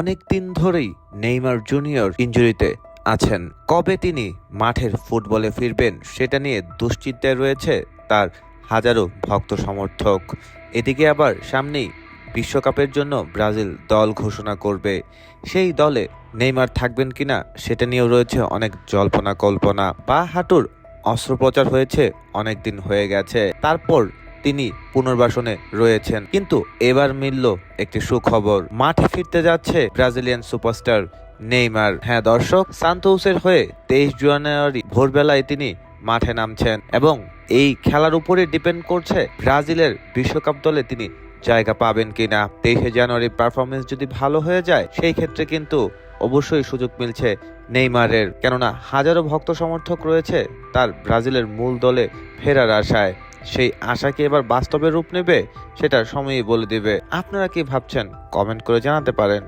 অনেক দিন ধরেই নেইমার জুনিয়র ইনজুরিতে আছেন। কবে তিনি মাঠের ফুটবলে ফিরবেন সেটা নিয়ে দুশ্চিন্তায় রয়েছে তার হাজারো ভক্ত সমর্থক। এদিকে আবার সামনেই বিশ্বকাপের জন্য ব্রাজিল দল ঘোষণা করবে। সেই দলে নেইমার থাকবেন কিনা সেটা নিয়েও রয়েছে অনেক জল্পনা কল্পনা। বা হাঁটুর অস্ত্রোপচার হয়েছে, অনেক দিন হয়ে গেছে, তারপর তিনি পুনর্বাসনে রয়েছেন। কিন্তু এবার মিলল একটি সুখবর, মাঠে ফিরতে যাচ্ছে ব্রাজিলিয়ান সুপারস্টার নেইমার। হ্যাঁ দর্শক, সান্তোসের হয়ে 23 জানুয়ারি ভোরবেলায় তিনি মাঠে নামছেন এবং এই খেলার উপরে ডিপেন্ড করছে ব্রাজিলের বিশ্বকাপ দলে তিনি জায়গা পাবেন কিনা। 23 জানুয়ারি পারফরমেন্স যদি ভালো হয়ে যায় সেই ক্ষেত্রে কিন্তু অবশ্যই সুযোগ মিলছে নেইমারের, কেননা হাজারো ভক্ত সমর্থক রয়েছে তার ব্রাজিলের মূল দলে ফেরার আশায়। সেই আশা কি এবার বাস্তবে রূপ নেবে সেটা সময়ই বলে দিবে। আপনারা কি ভাবছেন কমেন্ট করে জানাতে পারেন।